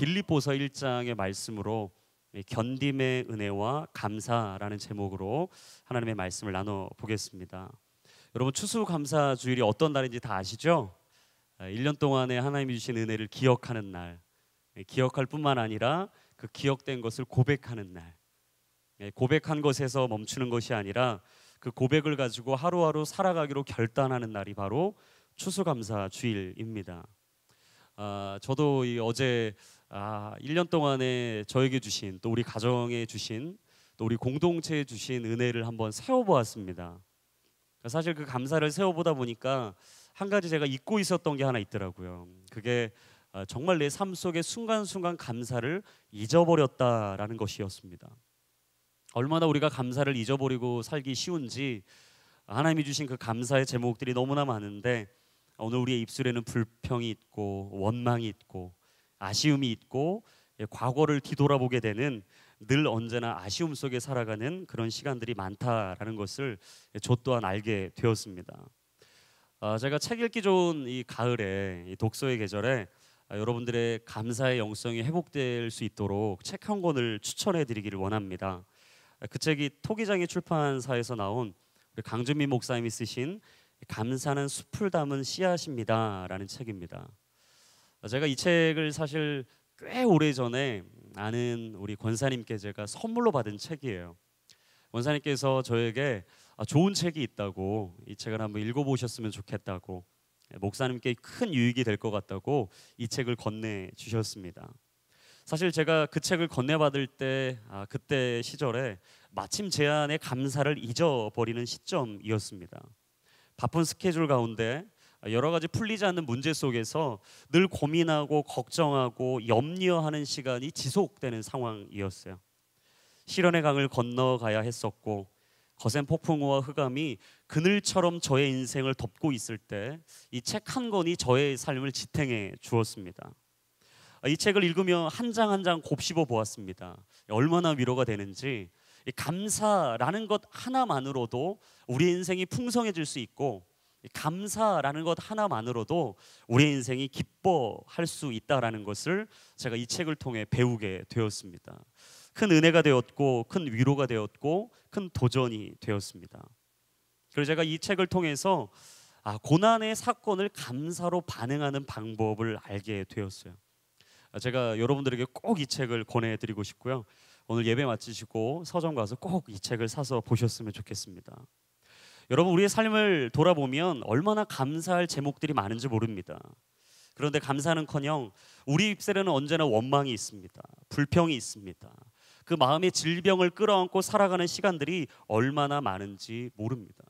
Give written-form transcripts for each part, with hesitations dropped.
빌립보서 1장의 말씀으로 견딤의 은혜와 감사라는 제목으로 하나님의 말씀을 나눠보겠습니다. 여러분, 추수감사주일이 어떤 날인지 다 아시죠? 1년 동안에 하나님이 주신 은혜를 기억하는 날, 기억할 뿐만 아니라 그 기억된 것을 고백하는 날, 고백한 것에서 멈추는 것이 아니라 그 고백을 가지고 하루하루 살아가기로 결단하는 날이 바로 추수감사주일입니다. 저도 어제 1년 동안에 저에게 주신, 또 우리 가정에 주신, 또 우리 공동체에 주신 은혜를 한번 세워보았습니다. 사실 그 감사를 세워보다 보니까 한 가지 제가 잊고 있었던 게 하나 있더라고요. 그게 정말 내 삶 속의 순간순간 감사를 잊어버렸다라는 것이었습니다. 얼마나 우리가 감사를 잊어버리고 살기 쉬운지, 하나님이 주신 그 감사의 제목들이 너무나 많은데 오늘 우리의 입술에는 불평이 있고 원망이 있고 아쉬움이 있고 과거를 뒤돌아보게 되는, 늘 언제나 아쉬움 속에 살아가는 그런 시간들이 많다라는 것을 저 또한 알게 되었습니다. 제가 책 읽기 좋은 이 가을에, 이 독서의 계절에 여러분들의 감사의 영성이 회복될 수 있도록 책 한 권을 추천해 드리기를 원합니다. 그 책이 토기장의 출판사에서 나온 우리 강준민 목사님이 쓰신 감사는 숲을 담은 씨앗입니다 라는 책입니다. 제가 이 책을 사실 꽤 오래전에 아는 우리 권사님께 제가 선물로 받은 책이에요. 권사님께서 저에게 좋은 책이 있다고, 이 책을 한번 읽어보셨으면 좋겠다고, 목사님께 큰 유익이 될 것 같다고 이 책을 건네주셨습니다. 사실 제가 그 책을 건네받을 때 그때 시절에 마침 제 안에 감사를 잊어버리는 시점이었습니다. 바쁜 스케줄 가운데 여러 가지 풀리지 않는 문제 속에서 늘 고민하고 걱정하고 염려하는 시간이 지속되는 상황이었어요. 시련의 강을 건너가야 했었고 거센 폭풍우와 흑암이 그늘처럼 저의 인생을 덮고 있을 때 이 책 한 권이 저의 삶을 지탱해 주었습니다. 이 책을 읽으며 한 장 한 장 곱씹어 보았습니다. 얼마나 위로가 되는지. 이 감사라는 것 하나만으로도 우리 인생이 풍성해질 수 있고, 감사라는 것 하나만으로도 우리 인생이 기뻐할 수 있다라는 것을 제가 이 책을 통해 배우게 되었습니다. 큰 은혜가 되었고, 큰 위로가 되었고, 큰 도전이 되었습니다. 그래서 제가 이 책을 통해서 고난의 사건을 감사로 반응하는 방법을 알게 되었어요. 제가 여러분들에게 꼭 이 책을 권해드리고 싶고요. 오늘 예배 마치시고 서점 가서 꼭 이 책을 사서 보셨으면 좋겠습니다. 여러분, 우리의 삶을 돌아보면 얼마나 감사할 제목들이 많은지 모릅니다. 그런데 감사는커녕 우리 입술에는 언제나 원망이 있습니다. 불평이 있습니다. 그 마음의 질병을 끌어안고 살아가는 시간들이 얼마나 많은지 모릅니다.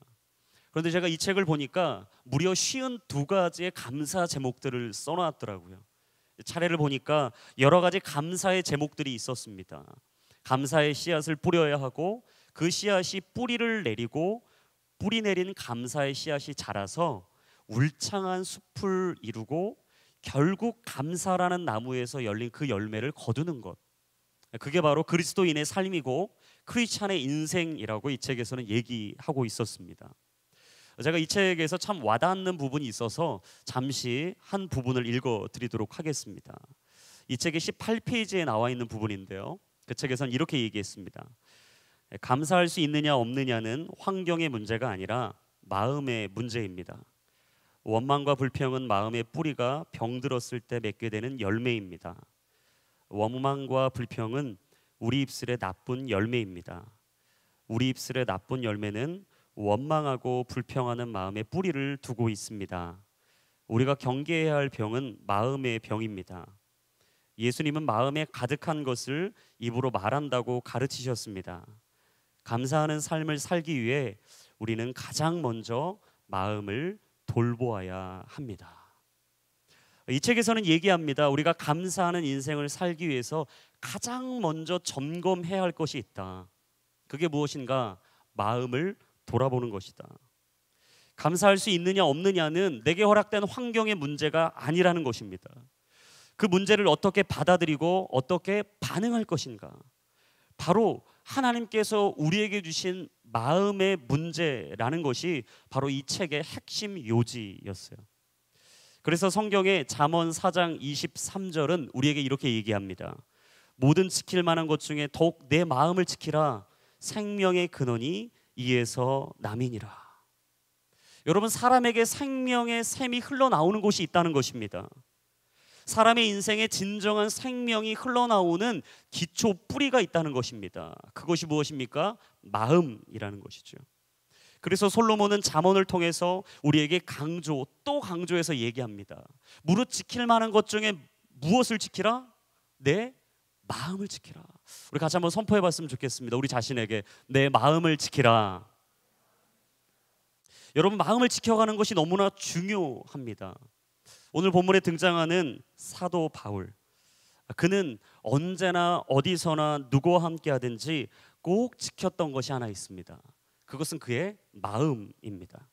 그런데 제가 이 책을 보니까 무려 52가지의 감사 제목들을 써놨더라고요. 차례를 보니까 여러 가지 감사의 제목들이 있었습니다. 감사의 씨앗을 뿌려야 하고, 그 씨앗이 뿌리를 내리고, 뿌리 내린 감사의 씨앗이 자라서 울창한 숲을 이루고 결국 감사라는 나무에서 열린 그 열매를 거두는 것, 그게 바로 그리스도인의 삶이고 크리스찬의 인생이라고 이 책에서는 얘기하고 있었습니다. 제가 이 책에서 참 와닿는 부분이 있어서 잠시 한 부분을 읽어드리도록 하겠습니다. 이 책의 18페이지에 나와 있는 부분인데요, 그 책에서는 이렇게 얘기했습니다. 감사할 수 있느냐 없느냐는 환경의 문제가 아니라 마음의 문제입니다. 원망과 불평은 마음의 뿌리가 병들었을 때 맺게 되는 열매입니다. 원망과 불평은 우리 입술의 나쁜 열매입니다. 우리 입술의 나쁜 열매는 원망하고 불평하는 마음의 뿌리를 두고 있습니다. 우리가 경계해야 할 병은 마음의 병입니다. 예수님은 마음에 가득한 것을 입으로 말한다고 가르치셨습니다. 감사하는 삶을 살기 위해 우리는 가장 먼저 마음을 돌보아야 합니다. 이 책에서는 얘기합니다. 우리가 감사하는 인생을 살기 위해서 가장 먼저 점검해야 할 것이 있다. 그게 무엇인가? 마음을 돌아보는 것이다. 감사할 수 있느냐 없느냐는 내게 허락된 환경의 문제가 아니라는 것입니다. 그 문제를 어떻게 받아들이고 어떻게 반응할 것인가? 바로 하나님께서 우리에게 주신 마음의 문제라는 것이 바로 이 책의 핵심 요지였어요. 그래서 성경의 잠언 4장 23절은 우리에게 이렇게 얘기합니다. 모든 지킬 만한 것 중에 더욱 내 마음을 지키라. 생명의 근원이 이에서 남이니라. 여러분, 사람에게 생명의 샘이 흘러나오는 곳이 있다는 것입니다. 사람의 인생에 진정한 생명이 흘러나오는 기초 뿌리가 있다는 것입니다. 그것이 무엇입니까? 마음이라는 것이죠. 그래서 솔로몬은 잠언을 통해서 우리에게 또 강조해서 얘기합니다. 무릇 지킬 만한 것 중에 무엇을 지키라? 내 마음을 지키라. 우리 같이 한번 선포해 봤으면 좋겠습니다. 우리 자신에게 내 마음을 지키라. 여러분, 마음을 지켜가는 것이 너무나 중요합니다. 오늘 본문에 등장하는 사도 바울, 그는 언제나 어디서나 누구와 함께 하든지 꼭 지켰던 것이 하나 있습니다. 그것은 그의 마음입니다.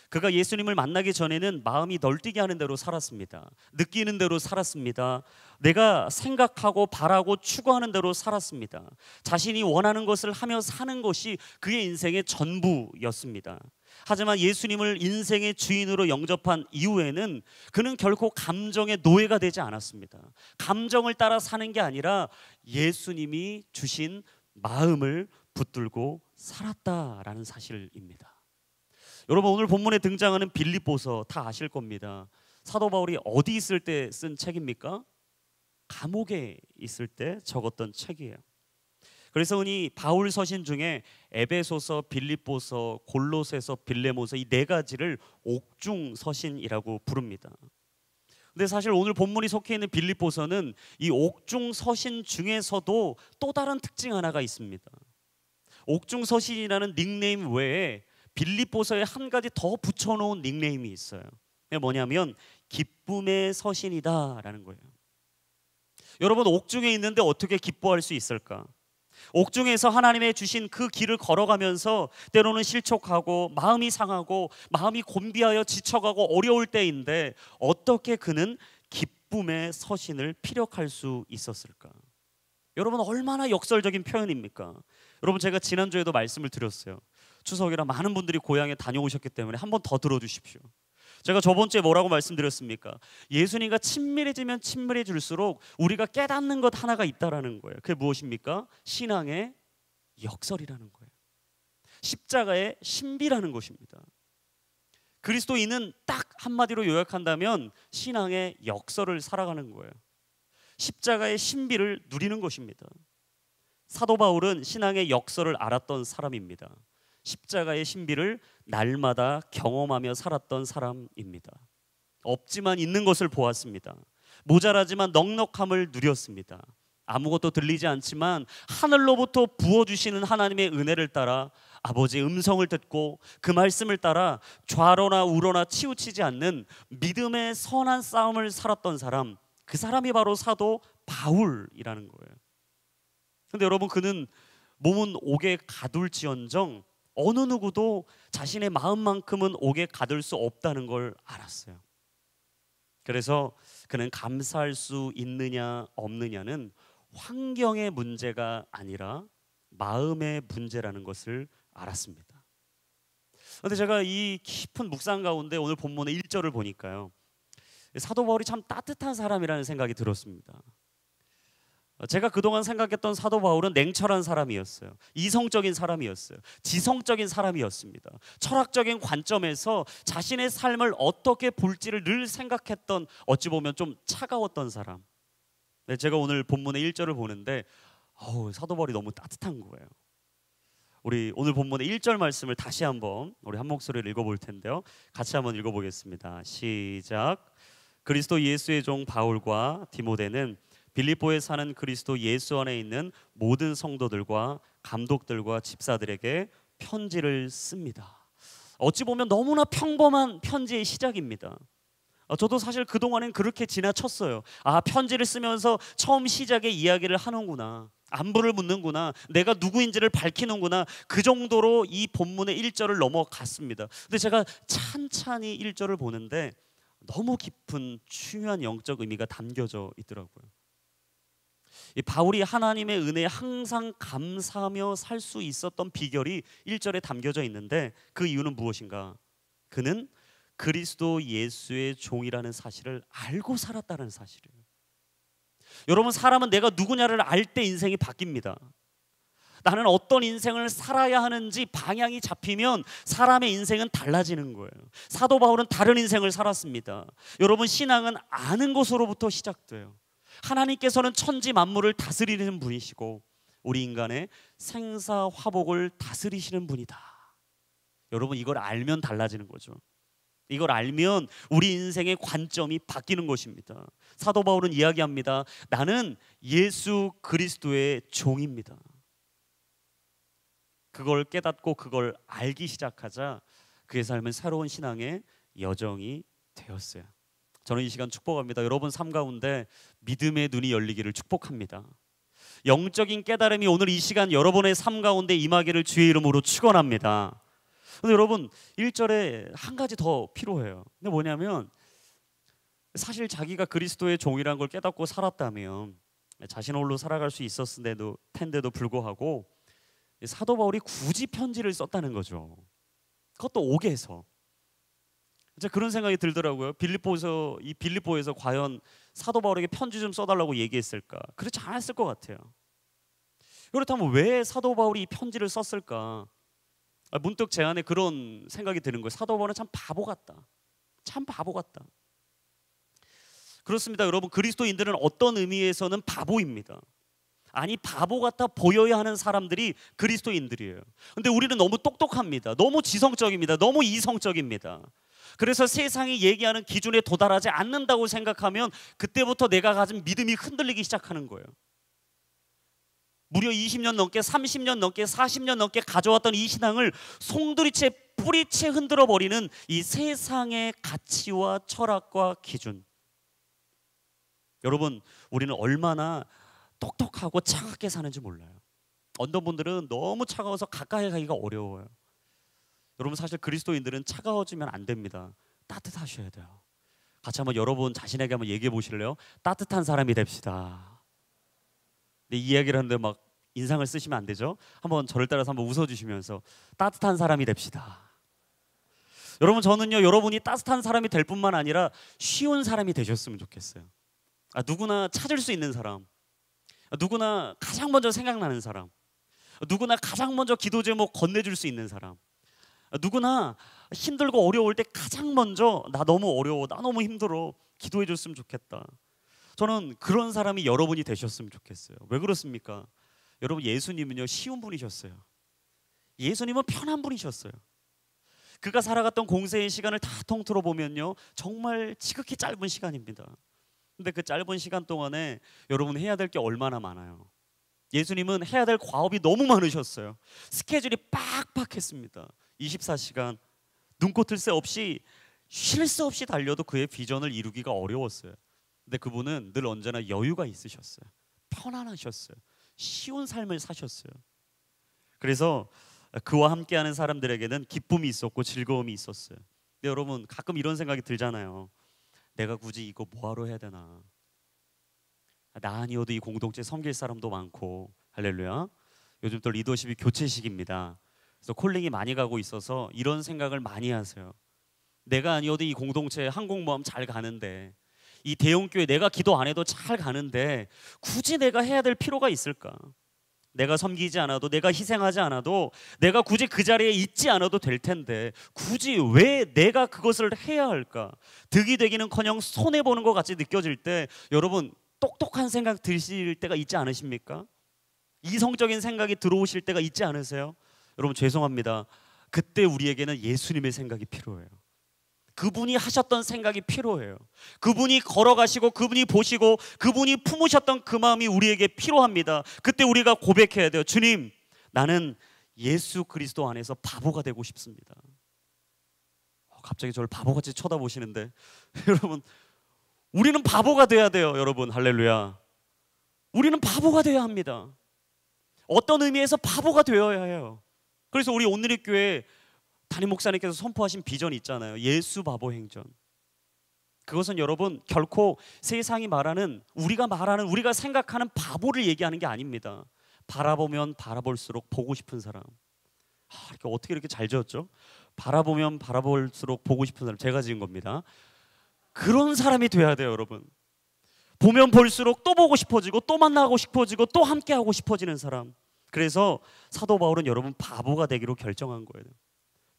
그가 예수님을 만나기 전에는 마음이 널뛰게 하는 대로 살았습니다. 느끼는 대로 살았습니다. 내가 생각하고 바라고 추구하는 대로 살았습니다. 자신이 원하는 것을 하며 사는 것이 그의 인생의 전부였습니다. 하지만 예수님을 인생의 주인으로 영접한 이후에는 그는 결코 감정의 노예가 되지 않았습니다. 감정을 따라 사는 게 아니라 예수님이 주신 마음을 붙들고 살았다라는 사실입니다. 여러분, 오늘 본문에 등장하는 빌립보서 다 아실 겁니다. 사도 바울이 어디 있을 때 쓴 책입니까? 감옥에 있을 때 적었던 책이에요. 그래서 흔히 바울 서신 중에 에베소서, 빌립보서, 골로새서, 빌레모서 이 네 가지를 옥중 서신이라고 부릅니다. 근데 사실 오늘 본문이 속해 있는 빌립보서는 이 옥중 서신 중에서도 또 다른 특징 하나가 있습니다. 옥중 서신이라는 닉네임 외에 빌립보서에 한 가지 더 붙여놓은 닉네임이 있어요. 그게 뭐냐면 기쁨의 서신이다라는 거예요. 여러분, 옥중에 있는데 어떻게 기뻐할 수 있을까? 옥중에서 하나님의 주신 그 길을 걸어가면서 때로는 실족하고 마음이 상하고 마음이 곤비하여 지쳐가고 어려울 때인데 어떻게 그는 기쁨의 서신을 피력할 수 있었을까? 여러분, 얼마나 역설적인 표현입니까? 여러분, 제가 지난주에도 말씀을 드렸어요. 추석이라 많은 분들이 고향에 다녀오셨기 때문에 한 번 더 들어주십시오. 제가 저번 주에 뭐라고 말씀드렸습니까? 예수님과 친밀해지면 친밀해질수록 우리가 깨닫는 것 하나가 있다라는 거예요. 그게 무엇입니까? 신앙의 역설이라는 거예요. 십자가의 신비라는 것입니다. 그리스도인은 딱 한마디로 요약한다면 신앙의 역설을 살아가는 거예요. 십자가의 신비를 누리는 것입니다. 사도 바울은 신앙의 역설을 알았던 사람입니다. 십자가의 신비를 날마다 경험하며 살았던 사람입니다. 없지만 있는 것을 보았습니다. 모자라지만 넉넉함을 누렸습니다. 아무것도 들리지 않지만 하늘로부터 부어주시는 하나님의 은혜를 따라 아버지의 음성을 듣고 그 말씀을 따라 좌로나 우로나 치우치지 않는 믿음의 선한 싸움을 살았던 사람, 그 사람이 바로 사도 바울이라는 거예요. 근데 여러분, 그는 몸은 옥에 가둘지언정 어느 누구도 자신의 마음만큼은 옥에 가둘 수 없다는 걸 알았어요. 그래서 그는 감사할 수 있느냐 없느냐는 환경의 문제가 아니라 마음의 문제라는 것을 알았습니다. 그런데 제가 이 깊은 묵상 가운데 오늘 본문의 1절을 보니까요, 사도 바울이 참 따뜻한 사람이라는 생각이 들었습니다. 제가 그동안 생각했던 사도 바울은 냉철한 사람이었어요. 이성적인 사람이었어요. 지성적인 사람이었습니다. 철학적인 관점에서 자신의 삶을 어떻게 볼지를 늘 생각했던, 어찌 보면 좀 차가웠던 사람. 제가 오늘 본문의 1절을 보는데 사도 바울이 너무 따뜻한 거예요. 우리 오늘 본문의 1절 말씀을 다시 한번 우리 한 목소리로 읽어볼 텐데요, 같이 한번 읽어보겠습니다. 시작. 그리스도 예수의 종 바울과 디모데는 빌립보에 사는 그리스도 예수 안에 있는 모든 성도들과 감독들과 집사들에게 편지를 씁니다. 어찌 보면 너무나 평범한 편지의 시작입니다. 저도 사실 그동안엔 그렇게 지나쳤어요. 편지를 쓰면서 처음 시작에 이야기를 하는구나, 안부를 묻는구나, 내가 누구인지를 밝히는구나, 그 정도로 이 본문의 1절을 넘어갔습니다. 근데 제가 찬찬히 1절을 보는데 너무 깊은 중요한 영적 의미가 담겨져 있더라고요. 이 바울이 하나님의 은혜에 항상 감사하며 살 수 있었던 비결이 1절에 담겨져 있는데 그 이유는 무엇인가? 그는 그리스도 예수의 종이라는 사실을 알고 살았다는 사실이에요. 여러분, 사람은 내가 누구냐를 알 때 인생이 바뀝니다. 나는 어떤 인생을 살아야 하는지 방향이 잡히면 사람의 인생은 달라지는 거예요. 사도 바울은 다른 인생을 살았습니다. 여러분, 신앙은 아는 것으로부터 시작돼요. 하나님께서는 천지 만물을 다스리는 분이시고 우리 인간의 생사화복을 다스리시는 분이다. 여러분, 이걸 알면 달라지는 거죠. 이걸 알면 우리 인생의 관점이 바뀌는 것입니다. 사도 바울은 이야기합니다. 나는 예수 그리스도의 종입니다. 그걸 깨닫고 그걸 알기 시작하자 그의 삶은 새로운 신앙의 여정이 되었어요. 저는 이 시간 축복합니다. 여러분 삶 가운데 믿음의 눈이 열리기를 축복합니다. 영적인 깨달음이 오늘 이 시간 여러분의 삶 가운데 임하기를 주의 이름으로 축원합니다. 근데 여러분 1절에 한 가지 더 필요해요. 근데 뭐냐면 사실 자기가 그리스도의 종이라는 걸 깨닫고 살았다면 자신 홀로 살아갈 수 있었을 텐데도 불구하고 사도 바울이 굳이 편지를 썼다는 거죠. 그것도 옥에서. 진짜 그런 생각이 들더라고요. 빌립보에서 과연 사도 바울에게 편지 좀 써달라고 얘기했을까? 그렇지 않았을 것 같아요. 그렇다면 왜 사도 바울이 이 편지를 썼을까? 문득 제 안에 그런 생각이 드는 거예요. 사도 바울은 참 바보 같다. 참 바보 같다. 그렇습니다. 여러분, 그리스도인들은 어떤 의미에서는 바보입니다. 아니, 바보 같아 보여야 하는 사람들이 그리스도인들이에요. 근데 우리는 너무 똑똑합니다. 너무 지성적입니다. 너무 이성적입니다. 그래서 세상이 얘기하는 기준에 도달하지 않는다고 생각하면 그때부터 내가 가진 믿음이 흔들리기 시작하는 거예요. 무려 20년 넘게 30년 넘게 40년 넘게 가져왔던 이 신앙을 송두리째 뿌리채 흔들어 버리는 이 세상의 가치와 철학과 기준. 여러분, 우리는 얼마나 똑똑하고 차갑게 사는지 몰라요. 어떤 분들은 너무 차가워서 가까이 가기가 어려워요. 여러분, 사실 그리스도인들은 차가워지면 안 됩니다. 따뜻하셔야 돼요. 같이 한번 여러분 자신에게 한번 얘기해 보실래요? 따뜻한 사람이 됩시다. 근데 이 이야기를 하는데 막 인상을 쓰시면 안 되죠? 한번 저를 따라서 한번 웃어주시면서 따뜻한 사람이 됩시다. 여러분, 저는요, 여러분이 따뜻한 사람이 될 뿐만 아니라 쉬운 사람이 되셨으면 좋겠어요. 누구나 찾을 수 있는 사람, 누구나 가장 먼저 생각나는 사람, 누구나 가장 먼저 기도 제목 건네줄 수 있는 사람, 누구나 힘들고 어려울 때 가장 먼저 나 너무 어려워, 나 너무 힘들어 기도해 줬으면 좋겠다. 저는 그런 사람이 여러분이 되셨으면 좋겠어요. 왜 그렇습니까? 여러분, 예수님은요 쉬운 분이셨어요. 예수님은 편한 분이셨어요. 그가 살아갔던 공생의 시간을 다 통틀어 보면요 정말 지극히 짧은 시간입니다. 근데 그 짧은 시간 동안에 여러분 해야 될 게 얼마나 많아요. 예수님은 해야 될 과업이 너무 많으셨어요. 스케줄이 빡빡했습니다. 24시간 눈꽃을 새 없이 쉴 새 없이 달려도 그의 비전을 이루기가 어려웠어요. 근데 그분은 늘 언제나 여유가 있으셨어요. 편안하셨어요. 쉬운 삶을 사셨어요. 그래서 그와 함께하는 사람들에게는 기쁨이 있었고 즐거움이 있었어요. 근데 여러분, 가끔 이런 생각이 들잖아요. 내가 굳이 이거 뭐하러 해야 되나? 나 아니어도 이 공동체 섬길 사람도 많고. 할렐루야. 요즘 또 리더십이 교체 시기입니다. 그래서 콜링이 많이 가고 있어서 이런 생각을 많이 하세요. 내가 아니어도 이 공동체 항공모함 잘 가는데, 이 대형교회 내가 기도 안 해도 잘 가는데 굳이 내가 해야 될 필요가 있을까? 내가 섬기지 않아도, 내가 희생하지 않아도, 내가 굳이 그 자리에 있지 않아도 될 텐데 굳이 왜 내가 그것을 해야 할까? 득이 되기는커녕 손해보는 것 같이 느껴질 때 여러분 똑똑한 생각 드실 때가 있지 않으십니까? 이성적인 생각이 들어오실 때가 있지 않으세요? 여러분, 죄송합니다. 그때 우리에게는 예수님의 생각이 필요해요. 그분이 하셨던 생각이 필요해요. 그분이 걸어가시고 그분이 보시고 그분이 품으셨던 그 마음이 우리에게 필요합니다. 그때 우리가 고백해야 돼요. 주님, 나는 예수 그리스도 안에서 바보가 되고 싶습니다. 갑자기 저를 바보같이 쳐다보시는데 여러분, 우리는 바보가 돼야 돼요. 여러분, 할렐루야. 우리는 바보가 돼야 합니다. 어떤 의미에서 바보가 되어야 해요. 그래서 우리 오늘의 교회 담임 목사님께서 선포하신 비전이 있잖아요. 예수 바보 행전. 그것은 여러분 결코 세상이 말하는, 우리가 생각하는 바보를 얘기하는 게 아닙니다. 바라보면 바라볼수록 보고 싶은 사람. 이렇게 어떻게 이렇게 잘 지었죠? 바라보면 바라볼수록 보고 싶은 사람, 제가 지은 겁니다. 그런 사람이 돼야 돼요, 여러분. 보면 볼수록 또 보고 싶어지고 또 만나고 싶어지고 또 함께하고 싶어지는 사람. 그래서 사도 바울은 여러분 바보가 되기로 결정한 거예요.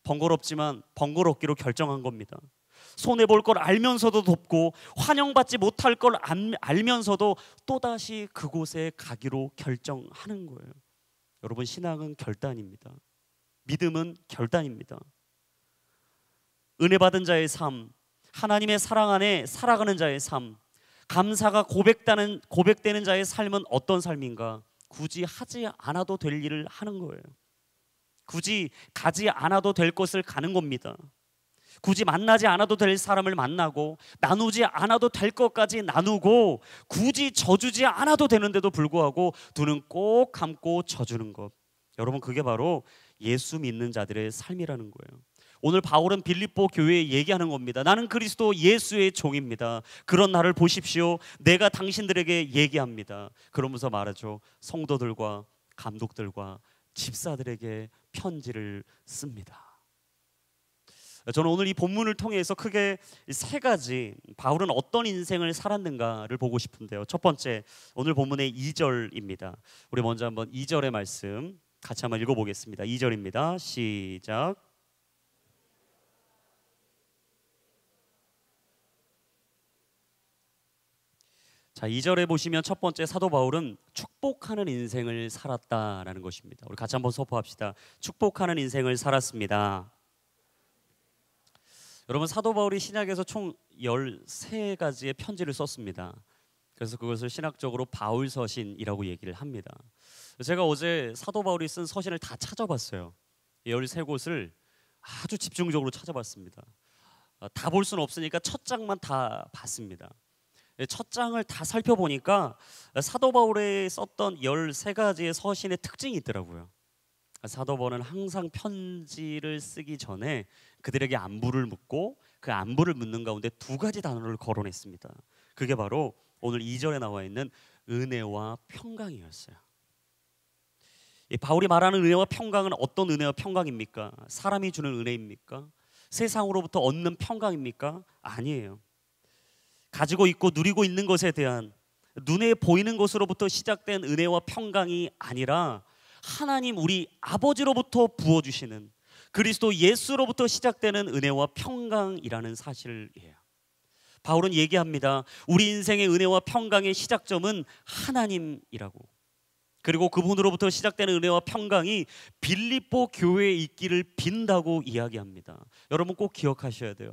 번거롭지만 번거롭기로 결정한 겁니다. 손해볼 걸 알면서도 돕고 환영받지 못할 걸 알면서도 또다시 그곳에 가기로 결정하는 거예요. 여러분, 신앙은 결단입니다. 믿음은 결단입니다. 은혜 받은 자의 삶, 하나님의 사랑 안에 살아가는 자의 삶, 감사가 고백되는 자의 삶은 어떤 삶인가? 굳이 하지 않아도 될 일을 하는 거예요. 굳이 가지 않아도 될 곳을 가는 겁니다. 굳이 만나지 않아도 될 사람을 만나고 나누지 않아도 될 것까지 나누고 굳이 져주지 않아도 되는데도 불구하고 두 눈 꼭 감고 져주는 것. 여러분, 그게 바로 예수 믿는 자들의 삶이라는 거예요. 오늘 바울은 빌립보 교회에 얘기하는 겁니다. 나는 그리스도 예수의 종입니다. 그런 나를 보십시오. 내가 당신들에게 얘기합니다. 그러면서 말하죠. 성도들과 감독들과 집사들에게 편지를 씁니다. 저는 오늘 이 본문을 통해서 크게 세 가지, 바울은 어떤 인생을 살았는가를 보고 싶은데요. 첫 번째, 오늘 본문의 2절입니다. 우리 먼저 한번 2절의 말씀 같이 한번 읽어보겠습니다. 2절입니다. 시작. 자, 2절에 보시면 첫 번째, 사도 바울은 축복하는 인생을 살았다라는 것입니다. 우리 같이 한번 선포합시다. 축복하는 인생을 살았습니다. 여러분, 사도 바울이 신약에서 총 13가지의 편지를 썼습니다. 그래서 그것을 신학적으로 바울서신이라고 얘기를 합니다. 제가 어제 사도 바울이 쓴 서신을 다 찾아봤어요. 13곳을 아주 집중적으로 찾아봤습니다. 다 볼 수는 없으니까 첫 장만 다 봤습니다. 첫 장을 다 살펴보니까 사도 바울이 썼던 13가지의 서신의 특징이 있더라고요. 사도 바울은 항상 편지를 쓰기 전에 그들에게 안부를 묻고 그 안부를 묻는 가운데 두 가지 단어를 거론했습니다. 그게 바로 오늘 2절에 나와 있는 은혜와 평강이었어요. 이 바울이 말하는 은혜와 평강은 어떤 은혜와 평강입니까? 사람이 주는 은혜입니까? 세상으로부터 얻는 평강입니까? 아니에요. 가지고 있고 누리고 있는 것에 대한 눈에 보이는 것으로부터 시작된 은혜와 평강이 아니라 하나님 우리 아버지로부터 부어주시는 그리스도 예수로부터 시작되는 은혜와 평강이라는 사실이에요. 바울은 얘기합니다. 우리 인생의 은혜와 평강의 시작점은 하나님이라고. 그리고 그분으로부터 시작되는 은혜와 평강이 빌립보 교회에 있기를 빈다고 이야기합니다. 여러분 꼭 기억하셔야 돼요.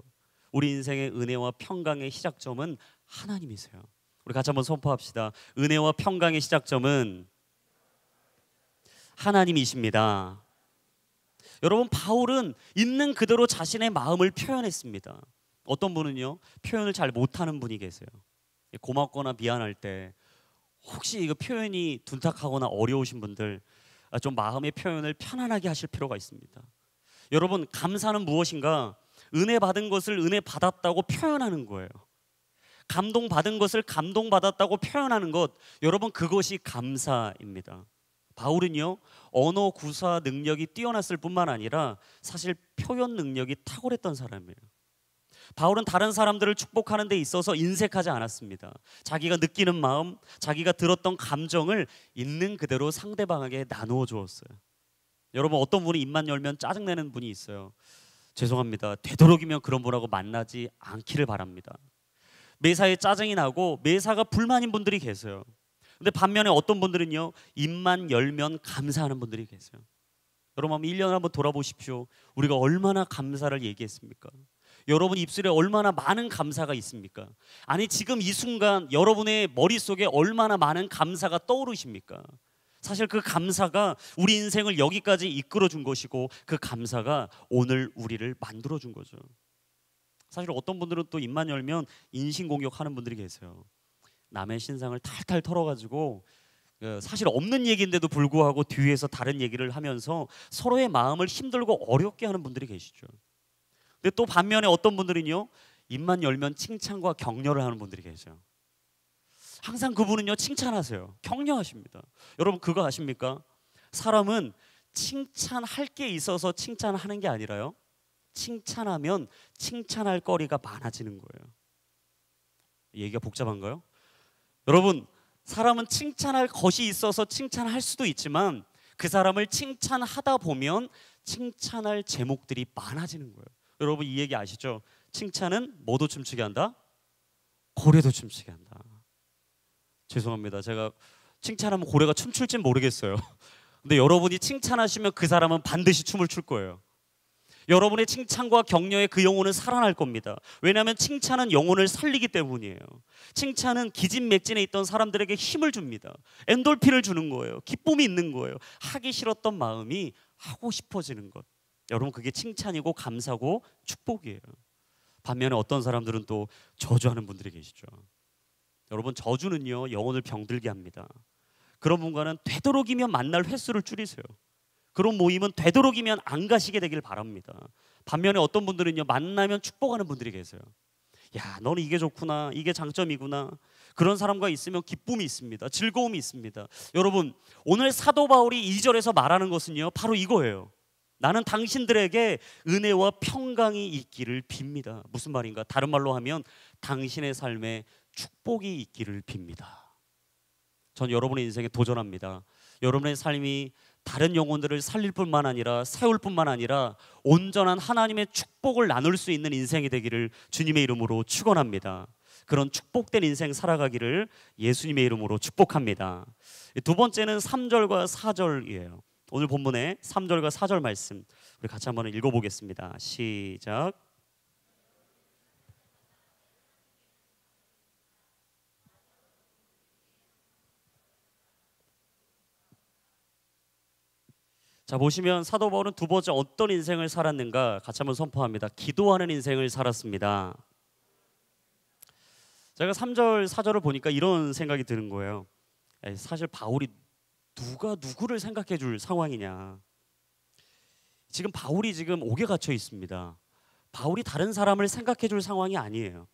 우리 인생의 은혜와 평강의 시작점은 하나님이세요. 우리 같이 한번 선포합시다. 은혜와 평강의 시작점은 하나님이십니다. 여러분, 바울은 있는 그대로 자신의 마음을 표현했습니다. 어떤 분은요, 표현을 잘 못하는 분이 계세요. 고맙거나 미안할 때 혹시 이거 표현이 둔탁하거나 어려우신 분들 좀 마음의 표현을 편안하게 하실 필요가 있습니다. 여러분, 감사는 무엇인가? 은혜 받은 것을 은혜 받았다고 표현하는 거예요. 감동 받은 것을 감동 받았다고 표현하는 것, 여러분 그것이 감사입니다. 바울은요, 언어 구사 능력이 뛰어났을 뿐만 아니라 사실 표현 능력이 탁월했던 사람이에요. 바울은 다른 사람들을 축복하는 데 있어서 인색하지 않았습니다. 자기가 느끼는 마음, 자기가 들었던 감정을 있는 그대로 상대방에게 나누어 주었어요. 여러분, 어떤 분이 입만 열면 짜증내는 분이 있어요. 죄송합니다. 되도록이면 그런 분하고 만나지 않기를 바랍니다. 매사에 짜증이 나고 매사가 불만인 분들이 계세요. 근데 반면에 어떤 분들은요, 입만 열면 감사하는 분들이 계세요. 여러분, 1년을 한번 돌아보십시오. 우리가 얼마나 감사를 얘기했습니까? 여러분 입술에 얼마나 많은 감사가 있습니까? 아니, 지금 이 순간 여러분의 머릿속에 얼마나 많은 감사가 떠오르십니까? 사실 그 감사가 우리 인생을 여기까지 이끌어 준 것이고 그 감사가 오늘 우리를 만들어 준 거죠. 사실 어떤 분들은 또 입만 열면 인신공격하는 분들이 계세요. 남의 신상을 탈탈 털어가지고 사실 없는 얘기인데도 불구하고 뒤에서 다른 얘기를 하면서 서로의 마음을 힘들고 어렵게 하는 분들이 계시죠. 근데 또 반면에 어떤 분들은요, 입만 열면 칭찬과 격려를 하는 분들이 계세요. 항상 그분은요, 칭찬하세요. 격려하십니다. 여러분 그거 아십니까? 사람은 칭찬할 게 있어서 칭찬하는 게 아니라요, 칭찬하면 칭찬할 거리가 많아지는 거예요. 얘기가 복잡한가요? 여러분, 사람은 칭찬할 것이 있어서 칭찬할 수도 있지만 그 사람을 칭찬하다 보면 칭찬할 제목들이 많아지는 거예요. 여러분 이 얘기 아시죠? 칭찬은 뭐도 춤추게 한다? 고래도 춤추게 한다. 죄송합니다. 제가 칭찬하면 고래가 춤출진 모르겠어요. 근데 여러분이 칭찬하시면 그 사람은 반드시 춤을 출 거예요. 여러분의 칭찬과 격려에 그 영혼은 살아날 겁니다. 왜냐하면 칭찬은 영혼을 살리기 때문이에요. 칭찬은 기진맥진에 있던 사람들에게 힘을 줍니다. 엔돌핀을 주는 거예요. 기쁨이 있는 거예요. 하기 싫었던 마음이 하고 싶어지는 것. 여러분 그게 칭찬이고 감사고 축복이에요. 반면에 어떤 사람들은 또 저주하는 분들이 계시죠. 여러분 저주는요 영혼을 병들게 합니다. 그런 분과는 되도록이면 만날 횟수를 줄이세요. 그런 모임은 되도록이면 안 가시게 되길 바랍니다. 반면에 어떤 분들은요 만나면 축복하는 분들이 계세요. 야, 너는 이게 좋구나, 이게 장점이구나. 그런 사람과 있으면 기쁨이 있습니다. 즐거움이 있습니다. 여러분 오늘 사도 바울이 2절에서 말하는 것은요 바로 이거예요. 나는 당신들에게 은혜와 평강이 있기를 빕니다. 무슨 말인가? 다른 말로 하면 당신의 삶에 축복이 있기를 빕니다. 전 여러분의 인생에 도전합니다. 여러분의 삶이 다른 영혼들을 살릴 뿐만 아니라 세울 뿐만 아니라 온전한 하나님의 축복을 나눌 수 있는 인생이 되기를 주님의 이름으로 축원합니다. 그런 축복된 인생 살아가기를 예수님의 이름으로 축복합니다. 두 번째는 3절과 4절이에요. 오늘 본문의 3절과 4절 말씀 우리 같이 한번 읽어보겠습니다. 시작. 자 보시면 사도 바울은 두 번째 어떤 인생을 살았는가 같이 한번 선포합니다. 기도하는 인생을 살았습니다. 제가 3절 4절을 보니까 이런 생각이 드는 거예요. 사실 바울이 누가 누구를 생각해 줄 상황이냐. 지금 바울이 지금 옥에 갇혀 있습니다. 바울이 다른 사람을 생각해 줄 상황이 아니에요.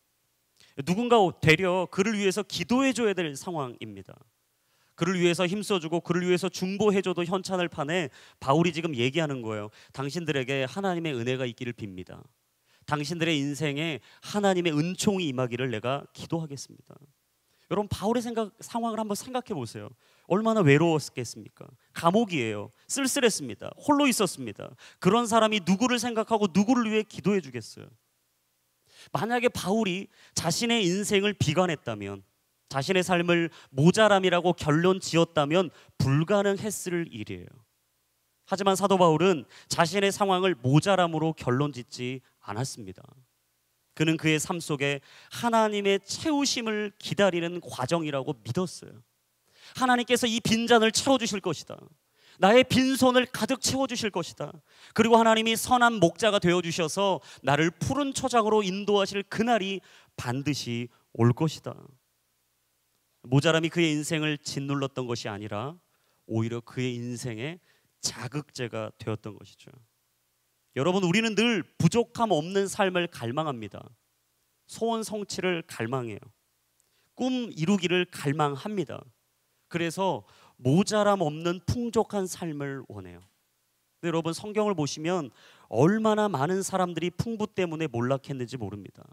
누군가 되려 그를 위해서 기도해 줘야 될 상황입니다. 그를 위해서 힘써주고 그를 위해서 중보해줘도 현찬을 파내 바울이 지금 얘기하는 거예요. 당신들에게 하나님의 은혜가 있기를 빕니다. 당신들의 인생에 하나님의 은총이 임하기를 내가 기도하겠습니다. 여러분 바울의 상황을 한번 생각해 보세요. 얼마나 외로웠겠습니까? 감옥이에요. 쓸쓸했습니다. 홀로 있었습니다. 그런 사람이 누구를 생각하고 누구를 위해 기도해 주겠어요? 만약에 바울이 자신의 인생을 비관했다면, 자신의 삶을 모자람이라고 결론 지었다면 불가능했을 일이에요. 하지만 사도 바울은 자신의 상황을 모자람으로 결론 짓지 않았습니다. 그는 그의 삶 속에 하나님의 채우심을 기다리는 과정이라고 믿었어요. 하나님께서 이 빈잔을 채워주실 것이다. 나의 빈손을 가득 채워주실 것이다. 그리고 하나님이 선한 목자가 되어주셔서 나를 푸른 초장으로 인도하실 그날이 반드시 올 것이다. 모자람이 그의 인생을 짓눌렀던 것이 아니라 오히려 그의 인생의 자극제가 되었던 것이죠. 여러분 우리는 늘 부족함 없는 삶을 갈망합니다. 소원 성취를 갈망해요. 꿈 이루기를 갈망합니다. 그래서 모자람 없는 풍족한 삶을 원해요. 근데 여러분 성경을 보시면 얼마나 많은 사람들이 풍부 때문에 몰락했는지 모릅니다.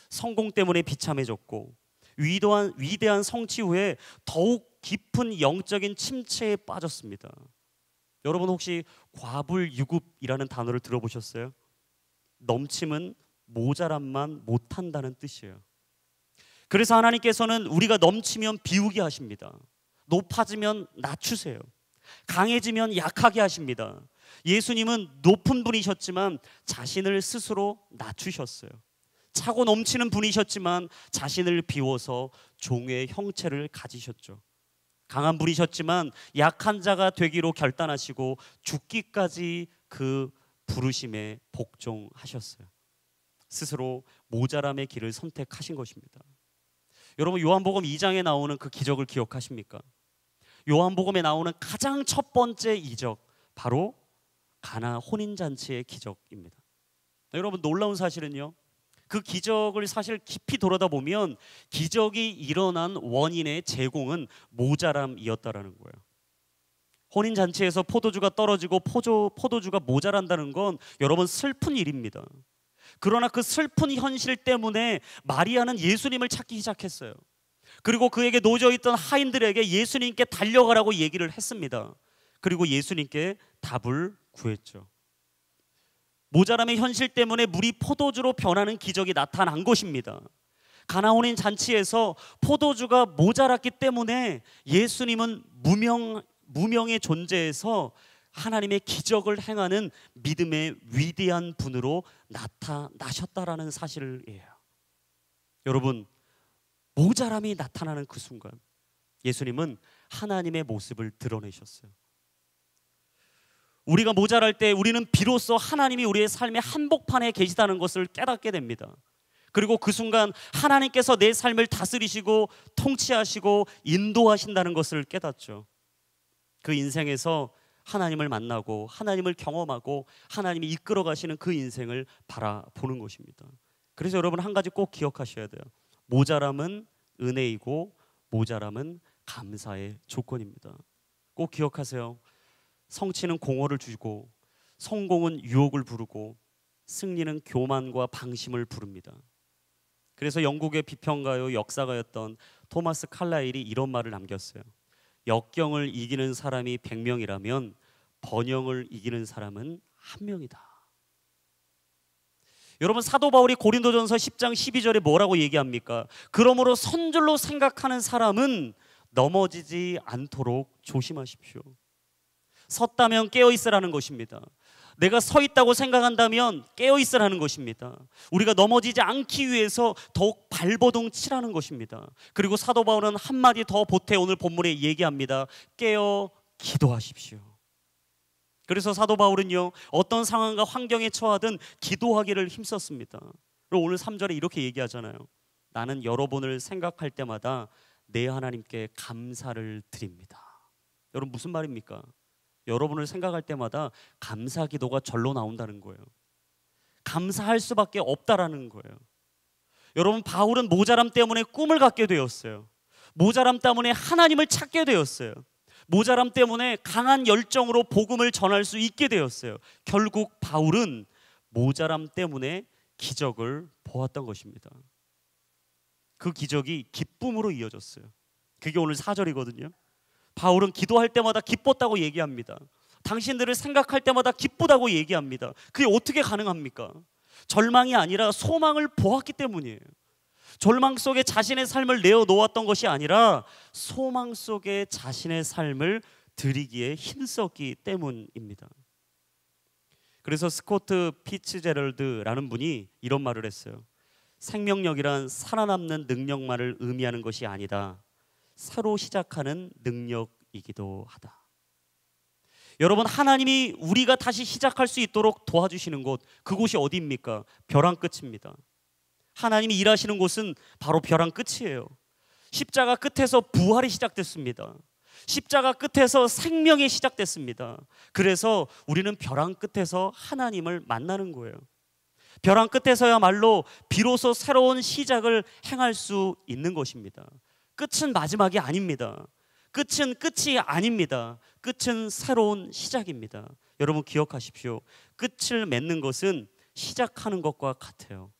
성공 때문에 비참해졌고 위대한 성취 후에 더욱 깊은 영적인 침체에 빠졌습니다. 여러분 혹시 과불유급이라는 단어를 들어보셨어요? 넘침은 모자람만 못한다는 뜻이에요. 그래서 하나님께서는 우리가 넘치면 비우게 하십니다. 높아지면 낮추세요. 강해지면 약하게 하십니다. 예수님은 높은 분이셨지만 자신을 스스로 낮추셨어요. 차고 넘치는 분이셨지만 자신을 비워서 종의 형체를 가지셨죠. 강한 분이셨지만 약한 자가 되기로 결단하시고 죽기까지 그 부르심에 복종하셨어요. 스스로 모자람의 길을 선택하신 것입니다. 여러분 요한복음 2장에 나오는 그 기적을 기억하십니까? 요한복음에 나오는 가장 첫 번째 이적 바로 가나 혼인잔치의 기적입니다. 여러분 놀라운 사실은요, 그 기적을 사실 깊이 돌아다 보면 기적이 일어난 원인의 제공은 모자람이었다라는 거예요. 혼인 잔치에서 포도주가 떨어지고 포도주가 모자란다는 건 여러분 슬픈 일입니다. 그러나 그 슬픈 현실 때문에 마리아는 예수님을 찾기 시작했어요. 그리고 그에게 놓여 있던 하인들에게 예수님께 달려가라고 얘기를 했습니다. 그리고 예수님께 답을 구했죠. 모자람의 현실 때문에 물이 포도주로 변하는 기적이 나타난 것입니다. 가나 혼인 잔치에서 포도주가 모자랐기 때문에 예수님은 무명의 존재에서 하나님의 기적을 행하는 믿음의 위대한 분으로 나타나셨다라는 사실이에요. 여러분, 모자람이 나타나는 그 순간 예수님은 하나님의 모습을 드러내셨어요. 우리가 모자랄 때 우리는 비로소 하나님이 우리의 삶의 한복판에 계시다는 것을 깨닫게 됩니다. 그리고 그 순간 하나님께서 내 삶을 다스리시고 통치하시고 인도하신다는 것을 깨닫죠. 그 인생에서 하나님을 만나고 하나님을 경험하고 하나님이 이끌어 가시는 그 인생을 바라보는 것입니다. 그래서 여러분 한 가지 꼭 기억하셔야 돼요. 모자람은 은혜이고 모자람은 감사의 조건입니다. 꼭 기억하세요. 성취는 공허를 주고 성공은 유혹을 부르고 승리는 교만과 방심을 부릅니다. 그래서 영국의 비평가요 역사가였던 토마스 칼라일이 이런 말을 남겼어요. 역경을 이기는 사람이 100명이라면 번영을 이기는 사람은 1명이다. 여러분, 사도 바울이 고린도전서 10장 12절에 뭐라고 얘기합니까? 그러므로 선줄로 생각하는 사람은 넘어지지 않도록 조심하십시오. 섰다면 깨어 있으라는 것입니다. 내가 서 있다고 생각한다면 깨어 있으라는 것입니다. 우리가 넘어지지 않기 위해서 더욱 발버둥 치라는 것입니다. 그리고 사도 바울은 한마디 더 보태 오늘 본문에 얘기합니다. 깨어 기도하십시오. 그래서 사도 바울은요, 어떤 상황과 환경에 처하든 기도하기를 힘썼습니다. 그리고 오늘 3절에 이렇게 얘기하잖아요. 나는 여러분을 생각할 때마다 내 하나님께 감사를 드립니다. 여러분, 무슨 말입니까? 여러분을 생각할 때마다 감사 기도가 절로 나온다는 거예요. 감사할 수밖에 없다라는 거예요. 여러분, 바울은 모자람 때문에 꿈을 갖게 되었어요. 모자람 때문에 하나님을 찾게 되었어요. 모자람 때문에 강한 열정으로 복음을 전할 수 있게 되었어요. 결국 바울은 모자람 때문에 기적을 보았던 것입니다. 그 기적이 기쁨으로 이어졌어요. 그게 오늘 4절이거든요. 바울은 기도할 때마다 기뻤다고 얘기합니다. 당신들을 생각할 때마다 기쁘다고 얘기합니다. 그게 어떻게 가능합니까? 절망이 아니라 소망을 보았기 때문이에요. 절망 속에 자신의 삶을 내어놓았던 것이 아니라 소망 속에 자신의 삶을 드리기에 힘썼기 때문입니다. 그래서 스코트 피츠제럴드라는 분이 이런 말을 했어요. 생명력이란 살아남는 능력만을 의미하는 것이 아니다. 새로 시작하는 능력이기도 하다. 여러분, 하나님이 우리가 다시 시작할 수 있도록 도와주시는 곳, 그곳이 어디입니까? 벼랑 끝입니다. 하나님이 일하시는 곳은 바로 벼랑 끝이에요. 십자가 끝에서 부활이 시작됐습니다. 십자가 끝에서 생명이 시작됐습니다. 그래서 우리는 벼랑 끝에서 하나님을 만나는 거예요. 벼랑 끝에서야말로 비로소 새로운 시작을 행할 수 있는 것입니다. 끝은 마지막이 아닙니다. 끝은 끝이 아닙니다. 끝은 새로운 시작입니다. 여러분 기억하십시오. 끝을 맺는 것은 시작하는 것과 같아요.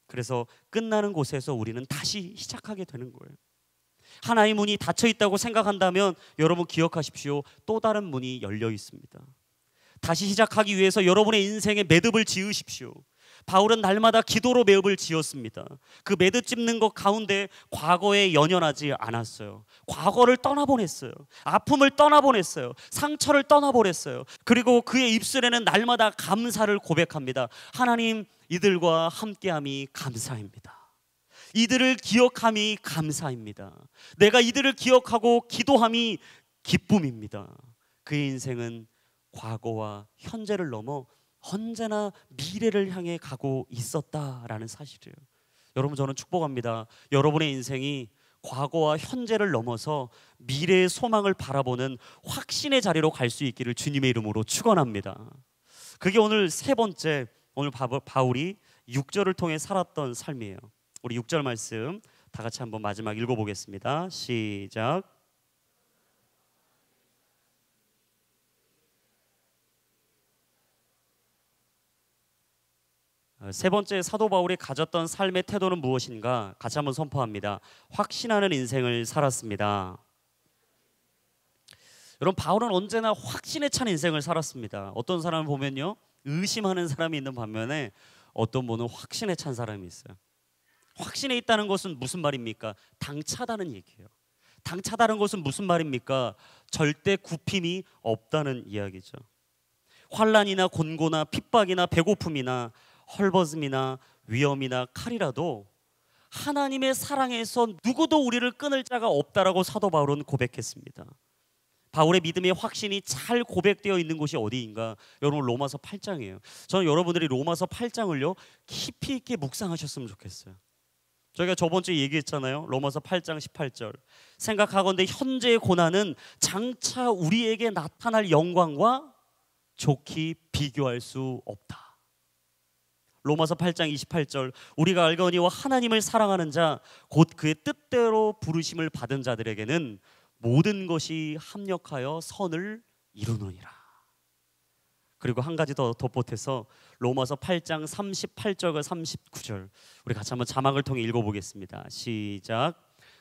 그래서 끝나는 곳에서 우리는 다시 시작하게 되는 거예요. 하나의 문이 닫혀 있다고 생각한다면 여러분 기억하십시오. 또 다른 문이 열려 있습니다. 다시 시작하기 위해서 여러분의 인생에 매듭을 지으십시오. 바울은 날마다 기도로 매듭을 지었습니다. 그 매듭 짚는 것 가운데 과거에 연연하지 않았어요. 과거를 떠나보냈어요. 아픔을 떠나보냈어요. 상처를 떠나보냈어요. 그리고 그의 입술에는 날마다 감사를 고백합니다. 하나님, 이들과 함께함이 감사입니다. 이들을 기억함이 감사입니다. 내가 이들을 기억하고 기도함이 기쁨입니다. 그의 인생은 과거와 현재를 넘어 언제나 미래를 향해 가고 있었다라는 사실이에요. 여러분, 저는 축복합니다. 여러분의 인생이 과거와 현재를 넘어서 미래의 소망을 바라보는 확신의 자리로 갈 수 있기를 주님의 이름으로 축원합니다. 그게 오늘 세 번째, 오늘 바울이 6절을 통해 살았던 삶이에요. 우리 6절 말씀 다 같이 한번 마지막 읽어보겠습니다. 시작. 세 번째, 사도 바울이 가졌던 삶의 태도는 무엇인가? 같이 한번 선포합니다. 확신하는 인생을 살았습니다. 여러분, 바울은 언제나 확신에 찬 인생을 살았습니다. 어떤 사람을 보면요, 의심하는 사람이 있는 반면에 어떤 분은 확신에 찬 사람이 있어요. 확신에 있다는 것은 무슨 말입니까? 당차다는 얘기예요. 당차다는 것은 무슨 말입니까? 절대 굽힘이 없다는 이야기죠. 환난이나 곤고나 핍박이나 배고픔이나 헐벗음이나 위험이나 칼이라도 하나님의 사랑에서 누구도 우리를 끊을 자가 없다라고 사도 바울은 고백했습니다. 바울의 믿음의 확신이 잘 고백되어 있는 곳이 어디인가? 여러분, 로마서 8장이에요. 저는 여러분들이 로마서 8장을요 깊이 있게 묵상하셨으면 좋겠어요. 저희가 저번 주에 얘기했잖아요. 로마서 8장 18절. 생각하건대 현재의 고난은 장차 우리에게 나타날 영광과 좋게 비교할 수 없다. 로마서 8장 28절. 우리가 알거니와 하나님을 사랑하는 자 곧 그의 뜻대로 부르심을 받은 자들에게는 모든 것이 합력하여 선을 이루느니라. 그리고 한 가지 더 덧보태서 로마서 8장 38절과 39절 우리 같이 한번 자막을 통해 읽어보겠습니다. 시작.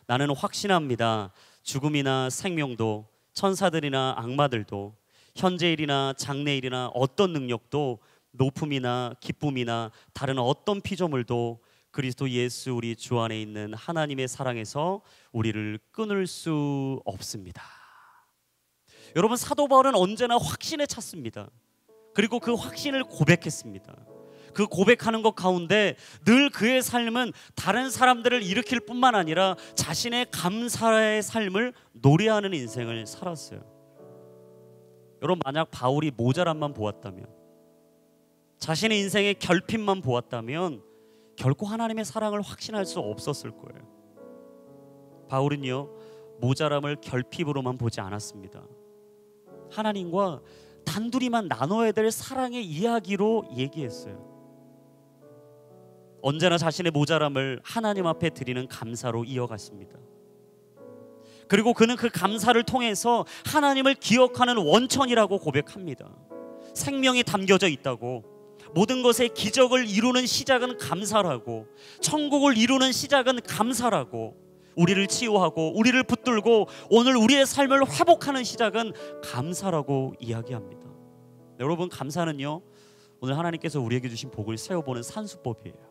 나는 확신합니다. 죽음이나 생명도 천사들이나 악마들도 현재일이나 장래일이나 어떤 능력도 높음이나 기쁨이나 다른 어떤 피조물도 그리스도 예수 우리 주 안에 있는 하나님의 사랑에서 우리를 끊을 수 없습니다. 여러분, 사도 바울은 언제나 확신에 찼습니다. 그리고 그 확신을 고백했습니다. 그 고백하는 것 가운데 늘 그의 삶은 다른 사람들을 일으킬 뿐만 아니라 자신의 감사의 삶을 노래하는 인생을 살았어요. 여러분, 만약 바울이 모자람만 보았다면, 자신의 인생의 결핍만 보았다면 결코 하나님의 사랑을 확신할 수 없었을 거예요. 바울은요, 모자람을 결핍으로만 보지 않았습니다. 하나님과 단둘이만 나눠야 될 사랑의 이야기로 얘기했어요. 언제나 자신의 모자람을 하나님 앞에 드리는 감사로 이어갔습니다. 그리고 그는 그 감사를 통해서 하나님을 기억하는 원천이라고 고백합니다. 생명이 담겨져 있다고, 모든 것의 기적을 이루는 시작은 감사라고, 천국을 이루는 시작은 감사라고, 우리를 치유하고 우리를 붙들고 오늘 우리의 삶을 회복하는 시작은 감사라고 이야기합니다. 여러분, 감사는요, 오늘 하나님께서 우리에게 주신 복을 세어보는 산수법이에요.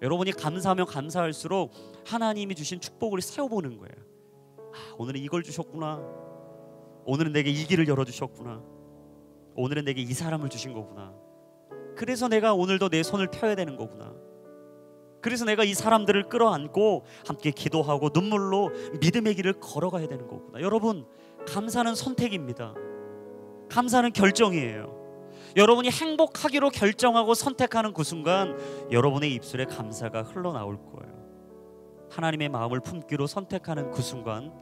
여러분이 감사하면 감사할수록 하나님이 주신 축복을 세어보는 거예요. 오늘은 이걸 주셨구나, 오늘은 내게 이 길을 열어주셨구나, 오늘은 내게 이 사람을 주신 거구나, 그래서 내가 오늘도 내 손을 펴야 되는 거구나, 그래서 내가 이 사람들을 끌어안고 함께 기도하고 눈물로 믿음의 길을 걸어가야 되는 거구나. 여러분, 감사는 선택입니다. 감사는 결정이에요. 여러분이 행복하기로 결정하고 선택하는 그 순간 여러분의 입술에 감사가 흘러나올 거예요. 하나님의 마음을 품기로 선택하는 그 순간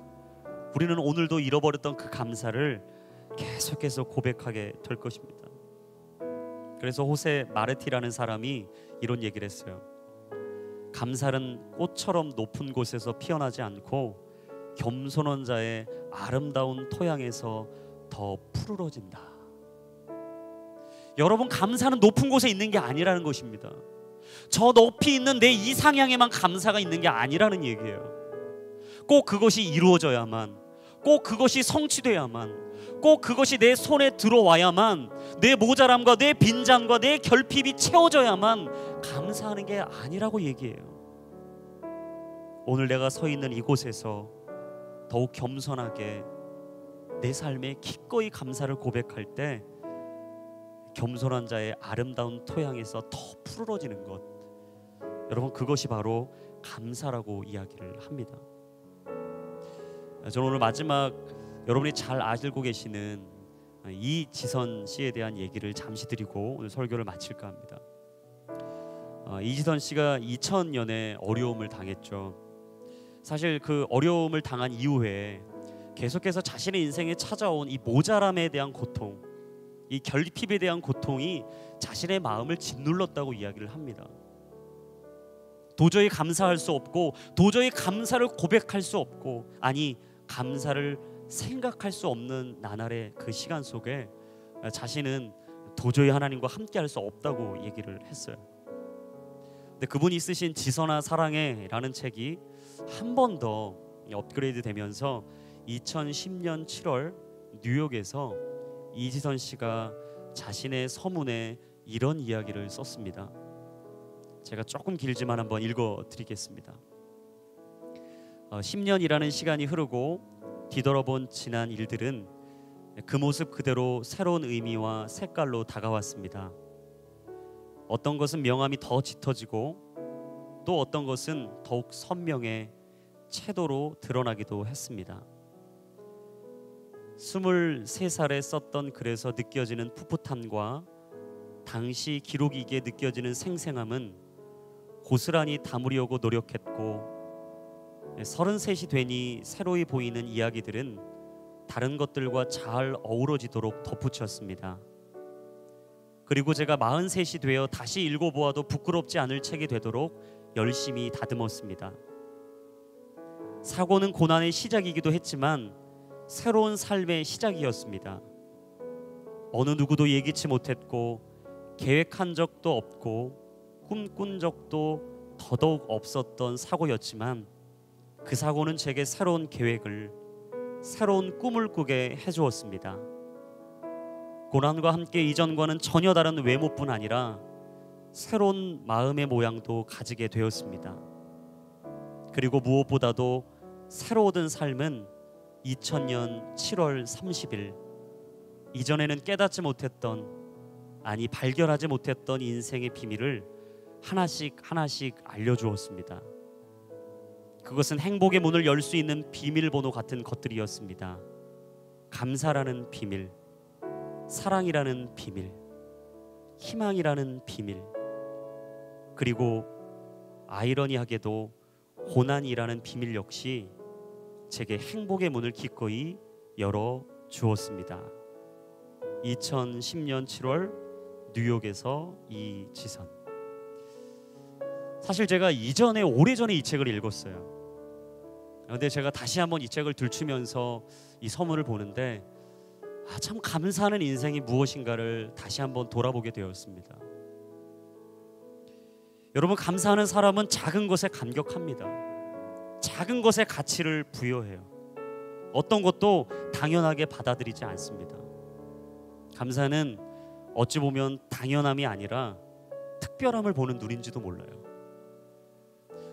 우리는 오늘도 잃어버렸던 그 감사를 계속해서 고백하게 될 것입니다. 그래서 호세 마르티라는 사람이 이런 얘기를 했어요. 감사는 꽃처럼 높은 곳에서 피어나지 않고 겸손한 자의 아름다운 토양에서 더 푸르러진다. 여러분, 감사는 높은 곳에 있는 게 아니라는 것입니다. 저 높이 있는 내 이상향에만 감사가 있는 게 아니라는 얘기예요. 꼭 그것이 이루어져야만, 꼭 그것이 성취돼야만, 꼭 그것이 내 손에 들어와야만, 내 모자람과 내 빈잔과 내 결핍이 채워져야만 감사하는 게 아니라고 얘기해요. 오늘 내가 서 있는 이곳에서 더욱 겸손하게 내 삶에 기꺼이 감사를 고백할 때 겸손한 자의 아름다운 토양에서 더 푸르러지는 것, 여러분, 그것이 바로 감사라고 이야기를 합니다. 저는 오늘 마지막 여러분이 잘 알고 계시는 이지선 씨에 대한 얘기를 잠시 드리고 오늘 설교를 마칠까 합니다. 이지선 씨가 2000년에 어려움을 당했죠. 사실 그 어려움을 당한 이후에 계속해서 자신의 인생에 찾아온 이 모자람에 대한 고통, 이 결핍에 대한 고통이 자신의 마음을 짓눌렀다고 이야기를 합니다. 도저히 감사할 수 없고, 도저히 감사를 고백할 수 없고, 아니 감사를 생각할 수 없는 나날의 그 시간 속에 자신은 도저히 하나님과 함께 할 수 없다고 얘기를 했어요. 근데 그분이 쓰신 지선아 사랑해 라는 책이 한 번 더 업그레이드 되면서 2010년 7월 뉴욕에서 이지선 씨가 자신의 서문에 이런 이야기를 썼습니다. 제가 조금 길지만 한번 읽어드리겠습니다. 10년이라는 시간이 흐르고 뒤돌아본 지난 일들은 그 모습 그대로 새로운 의미와 색깔로 다가왔습니다. 어떤 것은 명암이 더 짙어지고 또 어떤 것은 더욱 선명해 채도로 드러나기도 했습니다. 23살에 썼던 글에서 느껴지는 풋풋함과 당시 기록이기에 느껴지는 생생함은 고스란히 담으려고 노력했고 33이 되니 새로이 보이는 이야기들은 다른 것들과 잘 어우러지도록 덧붙였습니다. 그리고 제가 43이 되어 다시 읽어보아도 부끄럽지 않을 책이 되도록 열심히 다듬었습니다. 사고는 고난의 시작이기도 했지만 새로운 삶의 시작이었습니다. 어느 누구도 예기치 못했고 계획한 적도 없고 꿈꾼 적도 더더욱 없었던 사고였지만 그 사고는 제게 새로운 계획을, 새로운 꿈을 꾸게 해주었습니다. 고난과 함께 이전과는 전혀 다른 외모뿐 아니라 새로운 마음의 모양도 가지게 되었습니다. 그리고 무엇보다도 새로 얻은 삶은 2000년 7월 30일 이전에는 깨닫지 못했던, 아니 발견하지 못했던 인생의 비밀을 하나씩 하나씩 알려주었습니다. 그것은 행복의 문을 열 수 있는 비밀번호 같은 것들이었습니다. 감사라는 비밀, 사랑이라는 비밀, 희망이라는 비밀, 그리고 아이러니하게도 고난이라는 비밀 역시 제게 행복의 문을 기꺼이 열어 주었습니다. 2010년 7월 뉴욕에서 이지선. 사실 제가 이전에 오래전에 이 책을 읽었어요. 그런데 제가 다시 한번 이 책을 들추면서 이 서문을 보는데 참 감사하는 인생이 무엇인가를 다시 한번 돌아보게 되었습니다. 여러분, 감사하는 사람은 작은 것에 감격합니다. 작은 것에 가치를 부여해요. 어떤 것도 당연하게 받아들이지 않습니다. 감사는 어찌 보면 당연함이 아니라 특별함을 보는 눈인지도 몰라요.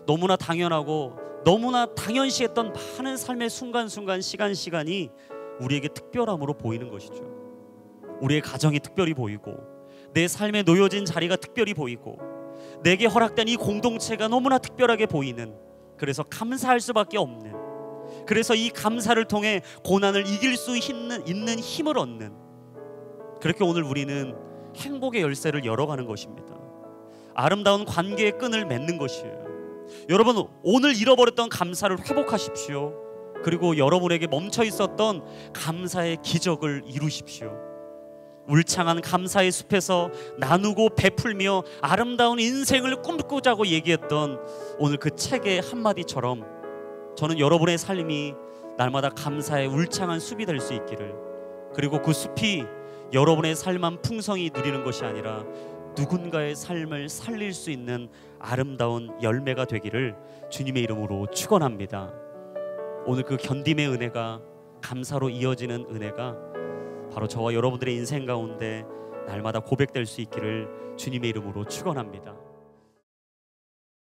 너무나 당연하고 너무나 당연시했던 많은 삶의 순간순간 시간이 우리에게 특별함으로 보이는 것이죠. 우리의 가정이 특별히 보이고 내 삶에 놓여진 자리가 특별히 보이고 내게 허락된 이 공동체가 너무나 특별하게 보이는, 그래서 감사할 수밖에 없는, 그래서 이 감사를 통해 고난을 이길 수 있는 힘을 얻는, 그렇게 오늘 우리는 행복의 열쇠를 열어가는 것입니다. 아름다운 관계의 끈을 맺는 것이에요. 여러분, 오늘 잃어버렸던 감사를 회복하십시오. 그리고 여러분에게 멈춰 있었던 감사의 기적을 이루십시오. 울창한 감사의 숲에서 나누고 베풀며 아름다운 인생을 꿈꾸자고 얘기했던 오늘 그 책의 한마디처럼 저는 여러분의 삶이 날마다 감사의 울창한 숲이 될 수 있기를, 그리고 그 숲이 여러분의 삶만 풍성히 누리는 것이 아니라 누군가의 삶을 살릴 수 있는 아름다운 열매가 되기를 주님의 이름으로 축원합니다. 오늘 그 견딤의 은혜가 감사로 이어지는 은혜가 바로 저와 여러분들의 인생 가운데 날마다 고백될 수 있기를 주님의 이름으로 축원합니다.